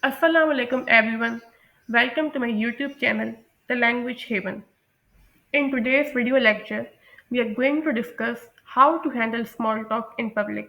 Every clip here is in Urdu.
Assalamu alaikum everyone. Welcome to my YouTube channel, The Language Haven. In today's video lecture, we are going to discuss how to handle small talk in public.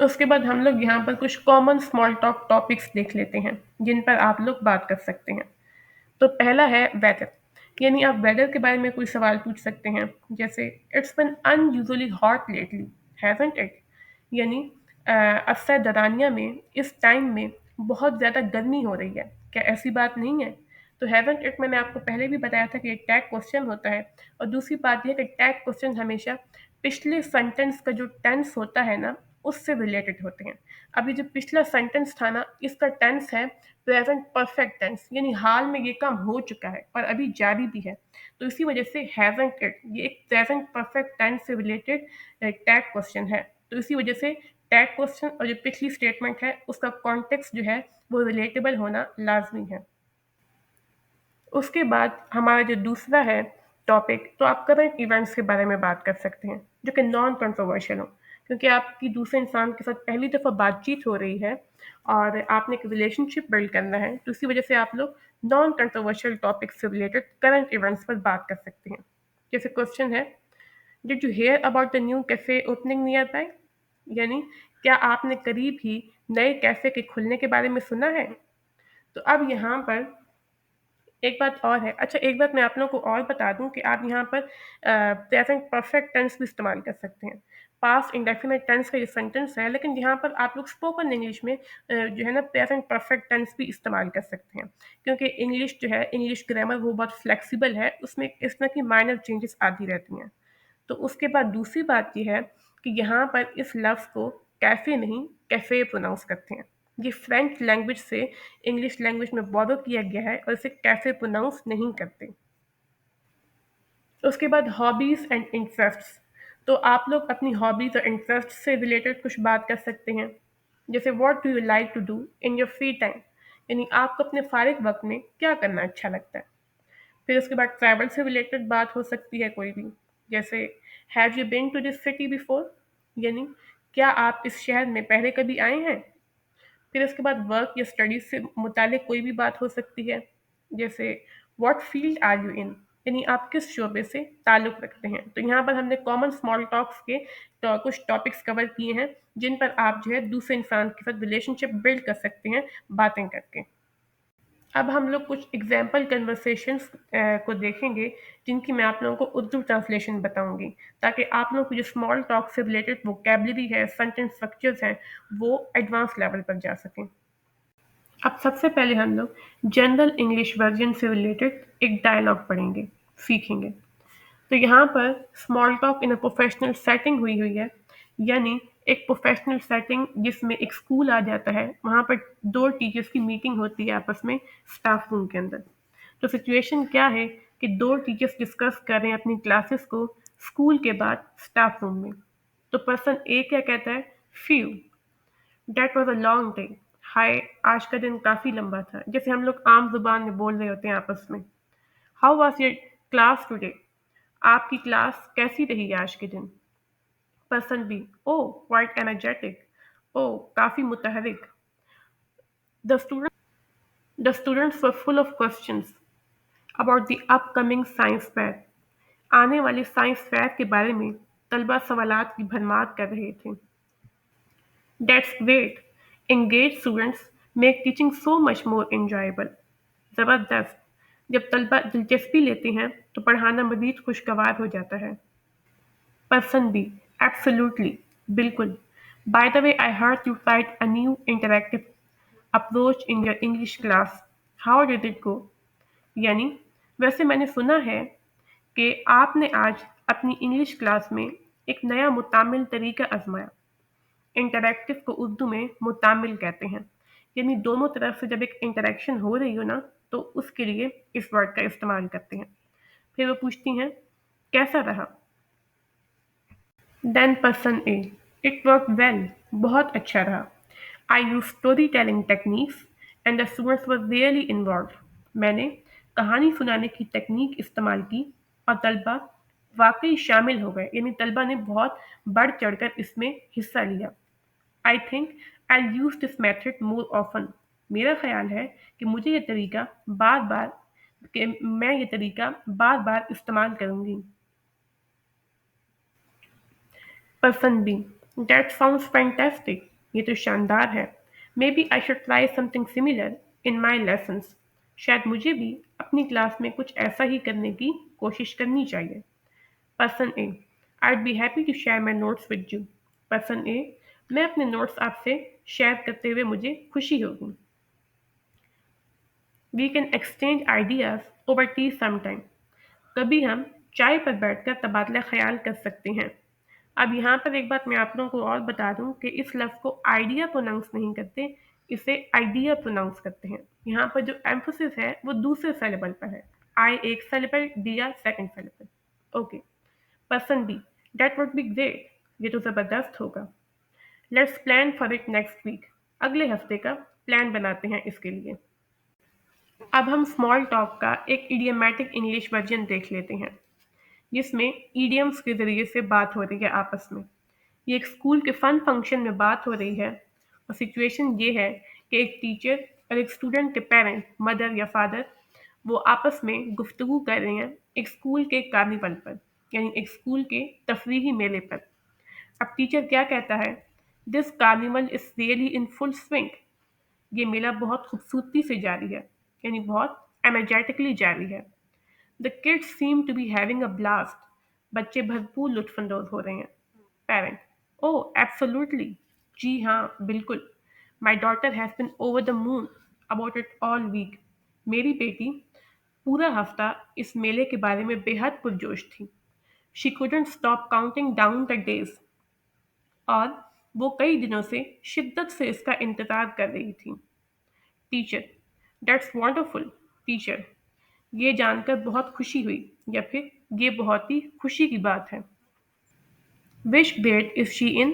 اس کے بعد ہم لوگ یہاں پر کچھ کامن اسمال ٹاک ٹاپکس دیکھ لیتے ہیں جن پر آپ لوگ بات کر سکتے ہیں. تو پہلا ہے ویدر، یعنی آپ ویدر کے بارے میں کوئی سوال پوچھ سکتے ہیں، جیسے it's been unusually hot lately hasn't it, یعنی اکثر درانیہ میں اس ٹائم میں بہت زیادہ گرمی ہو رہی ہے، کیا ایسی بات نہیں ہے؟ تو ہیزنٹ اٹ میں نے آپ کو پہلے بھی بتایا تھا کہ ایک ٹیگ کوشچن ہوتا ہے، اور دوسری بات یہ ہے کہ ٹیگ کوشچن ہمیشہ پچھلے سینٹینس کا جو ٹینس ہوتا ہے نا اس سے ریلیٹڈ ہوتے ہیں. ابھی جو پچھلا سینٹینس تھا نا اس کا ٹینس ہے پریزنٹ پرفیکٹ ٹینس، یعنی حال میں یہ کام ہو چکا ہے اور ابھی جاری بھی ہے. تو اسی وجہ سے ہیزنٹ اٹ یہ ایک پریزنٹ پرفیکٹ ٹینس سے ریلیٹڈ ٹیگ کوشچن ہے. تو اسی وجہ سے ٹیگ کوشچن اور جو پچھلی اسٹیٹمنٹ ہے اس کا کانٹیکس جو ہے وہ ریلیٹیبل ہونا لازمی ہے. اس کے بعد ہمارا جو دوسرا ہے ٹاپک، تو آپ کرنٹ ایونٹس کے بارے میں بات کر سکتے ہیں جو کہ نان کنٹروورشل ہوں، کیونکہ آپ کی دوسرے انسان کے ساتھ پہلی دفعہ بات چیت ہو رہی ہے اور آپ نے ایک ریلیشن شپ بلڈ کرنا ہے، تو اسی وجہ سے آپ لوگ نان کنٹروورشل ٹاپک سے ریلیٹڈ کرنٹ ایونٹس پر بات کر سکتے ہیں. جیسے کوشچن ہے did you hear about the new cafe opening nearby, یعنی کیا آپ نے قریب ہی نئے کیفے کے کھلنے کے بارے میں سنا ہے؟ تو اب یہاں پر ایک بات اور ہے، اچھا ایک بات میں آپ لوگوں کو اور بتا دوں کہ آپ یہاں پر پریزنٹ پرفیکٹ ٹینس بھی استعمال کر سکتے ہیں. پاسٹ انڈیفینٹ ٹینس کا یہ سینٹینس ہے، لیکن یہاں پر آپ لوگ اسپوکن انگلش میں جو ہے نا پریزنٹ پرفیکٹ ٹینس بھی استعمال کر سکتے ہیں، کیونکہ انگلش جو ہے انگلش گرامر وہ بہت فلیکسیبل ہے، اس میں اس طرح کی مائنر چینجز آتی رہتی ہیں. تو اس کے بعد دوسری بات یہ ہے کہ یہاں پر اس لفظ کو کیفے نہیں کیفے پروناؤنس کرتے ہیں. یہ فرینچ لینگویج سے انگلش لینگویج میں بورو کیا گیا ہے اور اسے کیفے پروناؤنس نہیں کرتے. اس کے بعد ہابیز اینڈ انٹرسٹس، تو آپ لوگ اپنی ہابیز اور انٹرسٹ سے ریلیٹڈ کچھ بات کر سکتے ہیں، جیسے what do you like to do in your free time, یعنی آپ کو اپنے فارغ وقت میں کیا کرنا اچھا لگتا ہے. پھر اس کے بعد ٹریول سے ریلیٹڈ بات ہو سکتی ہے کوئی بھی، جیسے have you been to this city before, یعنی کیا آپ اس شہر میں پہلے کبھی آئے ہیں. پھر اس کے بعد ورک یا اسٹڈیز سے متعلق کوئی بھی بات ہو سکتی ہے، جیسے what field are you in, یعنی آپ کس شعبے سے تعلق رکھتے ہیں. تو یہاں پر ہم نے کامن اسمال ٹاکس کے کچھ ٹاپکس کور کیے ہیں جن پر آپ جو ہے دوسرے انسان کے ساتھ ریلیشن شپ بلڈ کر سکتے ہیں باتیں کر کے. اب ہم لوگ کچھ ایگزامپل کنورسیشنس کو دیکھیں گے جن کی میں آپ لوگوں کو اردو ٹرانسلیشن بتاؤں گی، تاکہ آپ لوگوں کو جو اسمال ٹاک سے ریلیٹڈ ووکیبلری ہے، سینٹینس اسٹرکچرز ہیں، وہ ایڈوانس لیول پر جا سکیں. اب سب سے پہلے ہم لوگ جنرل انگلش ورژن سے ریلیٹڈ ایک ڈائلاگ پڑھیں گے، سیکھیں گے. تو یہاں پر small talk in a professional setting ہوئی ہے، یعنی ایک پروفیشنل سیٹنگ جس میں ایک اسکول آ جاتا ہے، وہاں پر دو ٹیچرس کی میٹنگ ہوتی ہے آپس میں اسٹاف روم کے اندر. تو سچویشن کیا ہے کہ دو ٹیچرس ڈسکس کر رہے ہیں اپنی کلاسز کو اسکول کے بعد اسٹاف روم میں. تو پرسن اے کیا کہتا ہے، phew that was a long day, ہائے آج کا دن کافی لمبا تھا، جیسے ہم لوگ عام زبان میں بول رہے ہوتے ہیں آپس میں. How was your class today, آپ کی کلاس کیسی رہی آج کے دن. Person B, oh quite energetic, oh کافی متحرک. The students were full of questions about the upcoming science fair. آنے والے سائنس فیئر کے بارے میں طلبہ سوالات کی بھرمار کر رہے تھے. That's great. Engaged students make teaching so much more enjoyable. زبردست. جب طلبہ دلچسپی لیتے ہیں تو پڑھانا مزید خوشگوار ہو جاتا ہے. Person B, absolutely. بالکل. By the way, I heard you tried a new interactive approach in your English class. How did it go? یعنی ویسے میں نے سنا ہے کہ آپ نے آج اپنی انگلش کلاس میں ایک نیا متعامل طریقہ آزمایا. انٹریکٹیو کو اردو میں متعامل کہتے ہیں، یعنی دونوں طرف سے جب ایک انٹریکشن ہو رہی ہو نا تو اس کے لیے اس ورڈ کا استعمال کرتے ہیں. پھر وہ پوچھتی ہیں کیسا رہا. Then person A, it work well, بہت اچھا رہا. I use storytelling techniques and the students were really involved. میں نے کہانی سنانے کی تکنیک استعمال کی اور طلبہ واقعی شامل ہو گئے، یعنی طلبہ نے بہت بڑھ چڑھ کر اس میں حصہ لیا. I think I use this method more often. میرا خیال ہے کہ مجھے یہ طریقہ بار بار کہ میں یہ طریقہ بار بار استعمال کروں گی. Person B, that sounds fantastic. یہ تو شاندار ہے. Maybe I should try something similar in my lessons. شاید مجھے بھی اپنی کلاس میں کچھ ایسا ہی کرنے کی کوشش کرنی چاہیے. Person A: I'd be happy to share my notes with you. Person A: میں اپنے نوٹس آپ سے شیئر کرتے ہوئے مجھے خوشی ہوگی. We can exchange ideas over tea sometime. کبھی ہم چائے پر بیٹھ کر تبادلہ خیال کر سکتے ہیں. اب یہاں پر ایک بات میں آپ لوگوں کو اور بتا دوں کہ اس لفظ کو آئیڈیا پروناؤنس نہیں کرتے، اسے آئیڈیا پروناؤنس کرتے ہیں. یہاں پر جو ایمفسس ہے وہ دوسرے سیلیبل پر ہے. آئی ایک سیلیبل، ڈیا second syllable. Okay. Person B: that would be great. یہ تو زبردست ہوگا. Let's plan for it next week. اگلے ہفتے کا پلان بناتے ہیں اس کے لیے. اب ہم اسمال ٹاک کا ایک ایڈیمیٹک انگلش ورژن دیکھ لیتے ہیں جس میں ایڈیمس کے ذریعے سے بات ہو رہی ہے آپس میں. یہ ایک اسکول کے فن فنکشن میں بات ہو رہی ہے اور سچویشن یہ ہے کہ ایک ٹیچر اور ایک اسٹوڈنٹ کے پیرنٹ، مدر یا فادر، وہ آپس میں گفتگو کر رہے ہیں ایک اسکول کے کارنیول پر، یعنی ایک اسکول کے تفریحی میلے پر. اب ٹیچر کیا کہتا ہے؟ This carnival is really in full swing. یہ میلہ بہت خوبصورتی سے جاری ہے، یعنی بہت انرجیٹکلی جاری ہے. The kids seem to be having a blast. بچے بھرپور لطف اندوز ہو رہے ہیں. Parent: Oh, absolutely. جی ہاں، بالکل. My daughter has been over the moon about it all week. میری بیٹی پورا ہفتہ اس میلے کے بارے میں بے حد پرجوش تھی. She couldn't stop counting down the days. اور وہ کئی دنوں سے شدت سے اس کا انتظار کر رہی تھی. Teacher: That's wonderful. ٹیچر: یہ جان کر بہت خوشی ہوئی، یا پھر یہ بہت ہی خوشی کی بات ہے. Which grade is she in?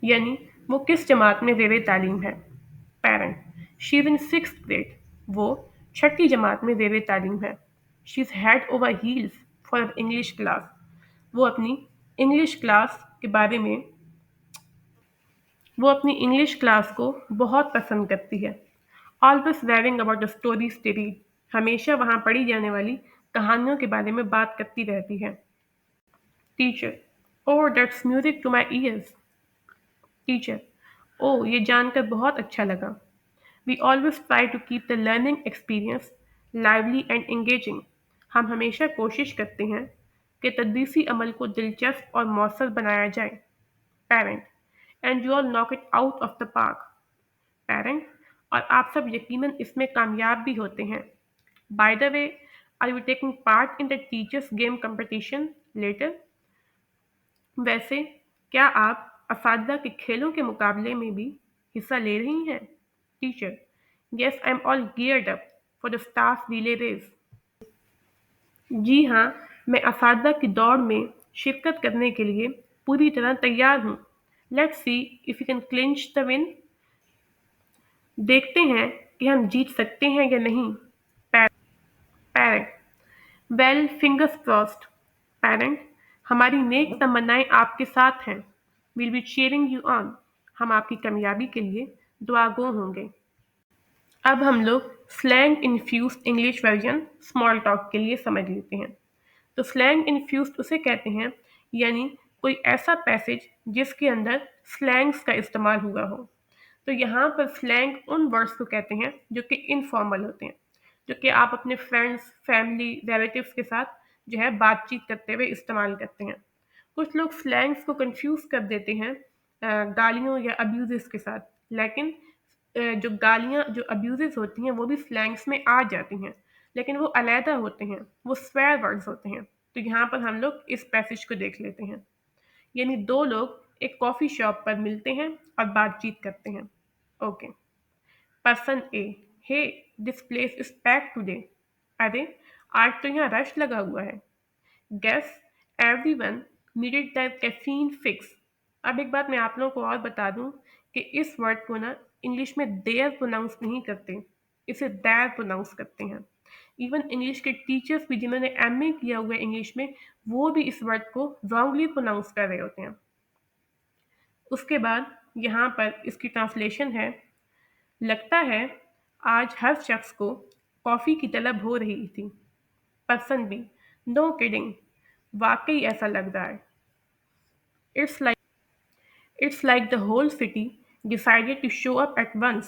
یعنی وہ کس جماعت میں زیر تعلیم ہے. Parent: she is in 6th grade. وہ چھٹی جماعت میں زیر تعلیم ہے. She is head over heels for English class. وہ اپنی انگلش کلاس کے بارے میں وہ اپنی انگلش کلاس کو بہت پسند کرتی ہے. Always raving about the stories they read. ہمیشہ وہاں پڑھی جانے والی کہانیوں کے بارے میں بات کرتی رہتی ہے. Teacher: Oh, that's music to my ears. Teacher: یہ جان کر بہت اچھا لگا. We always try to keep the learning experience lively and engaging. ہم ہمیشہ کوشش کرتے ہیں کہ تدریسی عمل کو دلچسپ اور مؤثر بنایا جائے. Parent: And you all knock it out of the park. Parent: اور آپ سب یقیناً اس میں کامیاب بھی ہوتے ہیں. By the way, are you taking part in the teachers game competition later? ویسے کیا آپ اساتذہ کے کھیلوں کے مقابلے میں بھی حصہ لے رہی ہیں؟ Teacher: Yes, I'm all geared up for the staff relay race. جی ہاں، میں اساتذہ کی دوڑ میں شرکت کرنے کے لیے پوری طرح تیار ہوں. Let's see if we can clinch the win. دیکھتے ہیں کہ ہم جیت سکتے ہیں یا نہیں. Parent: well fingers crossed. Parent: ہماری نیک تمنائیں آپ کے ساتھ ہیں. We'll be cheering you on. ہم آپ کی کامیابی کے لیے دعا گو ہوں گے. اب ہم لوگ slang infused English version small talk کے لیے سمجھ لیتے ہیں. تو سلینگ انفیوزڈ اسے کہتے ہیں یعنی کوئی ایسا پیسج جس کے اندر سلینگس کا استعمال ہوا ہو. تو یہاں پر سلینگ ان ورڈس کو کہتے ہیں جو کہ انفارمل ہوتے ہیں، جو کہ آپ اپنے فرینڈس، فیملی، ریلیٹیوس کے ساتھ جو ہے بات چیت کرتے ہوئے استعمال کرتے ہیں. کچھ لوگ سلینگس کو کنفیوز کر دیتے ہیں گالیوں یا ابیوزز کے ساتھ، لیکن جو گالیاں، جو ابیوزز ہوتی ہیں وہ بھی سلینگس میں آ جاتی ہیں، لیکن وہ علیحدہ ہوتے ہیں، وہ سویئر ورڈز ہوتے ہیں. تو یہاں پر ہم لوگ اس پیسج کو دیکھ لیتے ہیں. یعنی دو لوگ ایک کافی شاپ پر ملتے ہیں اور بات چیت کرتے ہیں. Okay. Person A: hey this place is packed today. ارے آج تو یہاں رش لگا ہوا ہے. Guess everyone needed the caffeine fix. اب ایک بات میں آپ لوگوں کو اور بتا دوں کہ اس ورڈ کو نا انگلش میں دیر پروناؤنس نہیں کرتے، اسے دیر پروناؤنس کرتے ہیں. ایون انگلش کے ٹیچرس بھی جنہوں نے ایم اے کیا ہوا ہے انگلش میں، وہ بھی اس ورڈ کو رانگلی پروناؤنس کر رہے ہوتے ہیں. اس کے بعد یہاں پر اس کی ٹرانسلیشن ہے: لگتا ہے آج ہر شخص کو کافی کی طلب ہو رہی تھی. Person B: no kidding. واقعی ایسا لگ رہا ہے. It's like the whole city decided to show up at once.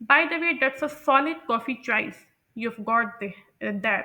By the way, that's a solid coffee choice. You've got that.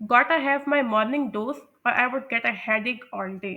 Gotta have my morning dose or I would get a headache all day.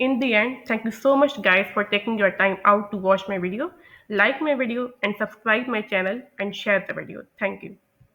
In the end, thank you so much guys for taking your time out to watch my video. Like my video and subscribe my channel and share the video. Thank you.